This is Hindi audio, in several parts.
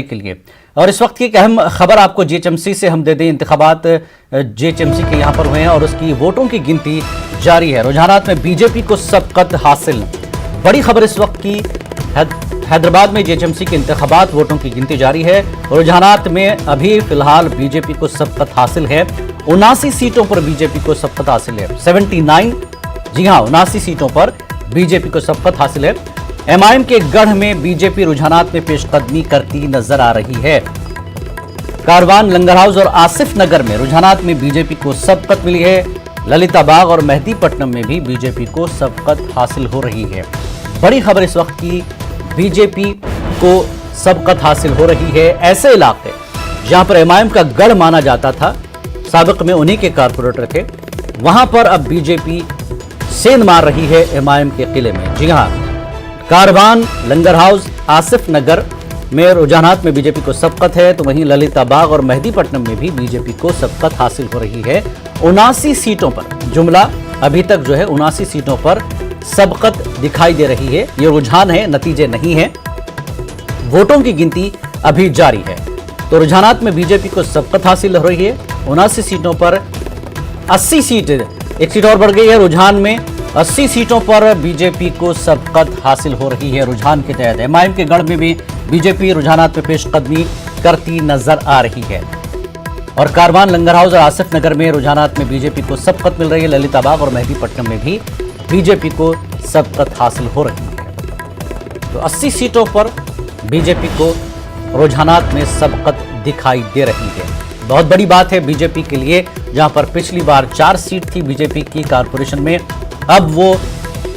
के लिए। और इस वक्त की एक अहम खबर आपको जीएचएमसी से हम दे दें। इंतखाबात जीएचएमसी के यहाँ पर हुए हैं और उसकी वोटों की गिनती जारी है। रुझानात में बीजेपी को सबकत हासिल। बड़ी खबर इस वक्त की, हैदराबाद में जीएचएमसी के इंतखाबात वोटों की गिनती जारी है। रुझानात में अभी फिलहाल बीजेपी को सबकत हासिल है। 79 सीटों पर बीजेपी को सबकत हासिल है। 79, जी हाँ, 79 सीटों पर बीजेपी को सबकत हासिल है। एमआईएम के गढ़ में बीजेपी रुझानात में पेशकदमी करती नजर आ रही है। कारवान, लंगर हाउस और आसिफ नगर में रुझानात में बीजेपी को सबकत मिली है। ललिता बाग और मेहदीपट्टनम में भी बीजेपी को सबकत हासिल हो रही है। बड़ी खबर इस वक्त की, बीजेपी को सबकत हासिल हो रही है। ऐसे इलाके जहां पर एमआईएम का गढ़ माना जाता था, साबिक में उन्हीं के कारपोरेटर थे, वहां पर अब बीजेपी सेंध मार रही है एमआईएम के किले में। जी हां, कारवान, लंगर हाउस, आसिफ नगर में रुझानात में बीजेपी को सबकत है, तो वहीं ललिता बाग और मेहदीपट्टनम में भी बीजेपी को सबकत हासिल हो रही है। 79 सीटों पर, जुमला अभी तक जो है 79 सीटों पर सबकत दिखाई दे रही है। ये रुझान है, नतीजे नहीं है। वोटों की गिनती अभी जारी है। तो रुझानात में बीजेपी को सबकत हासिल हो रही है। 79 सीटों पर 80 सीट, एक सीट और बढ़ गई है। रुझान में 80 सीटों पर बीजेपी को सबकत हासिल हो रही है। रुझान के तहत एमआईएम के गढ़ में भी बीजेपी रुझानात में पेशकदमी करती नजर आ रही है। और कारवान, लंगर हाउस और आसिफ नगर में रुझानात में बीजेपी को सबकत मिल रही है। ललिता बाग और मेहदीपट्टनम में भी बीजेपी को सबकत हासिल हो रही है। तो 80 सीटों पर बीजेपी को रुझानात में सबकत दिखाई दे रही है। बहुत बड़ी बात है बीजेपी के लिए, जहां पर पिछली बार 4 सीट थी बीजेपी की कारपोरेशन में, अब वो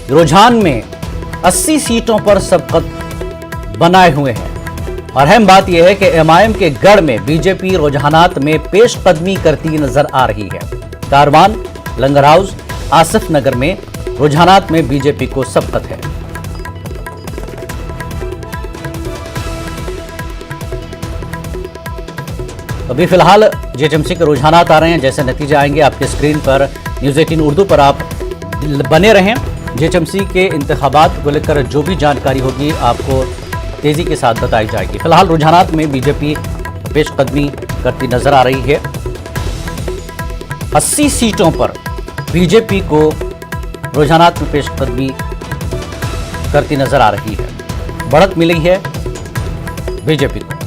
रुझान में 80 सीटों पर सबकत बनाए हुए हैं। और अहम बात यह है कि एमआईएम के गढ़ में बीजेपी रुझानात में पेशकदमी करती नजर आ रही है। कारवान, लंगर हाउस, आसिफ नगर में रुझानात में बीजेपी को सबकत है। अभी फिलहाल जीएचएमसी के रुझानात आ रहे हैं। जैसे नतीजे आएंगे आपके स्क्रीन पर, न्यूज़ 18 उर्दू पर आप बने रहें। जीएचएमसी के इंतखाबात को लेकर जो भी जानकारी होगी आपको तेजी के साथ बताई जाएगी। फिलहाल रुझानात में बीजेपी पेशकदमी करती नजर आ रही है। 80 सीटों पर बीजेपी को रुझानात में पेशकदमी करती नजर आ रही है। बढ़त मिली है बीजेपी को।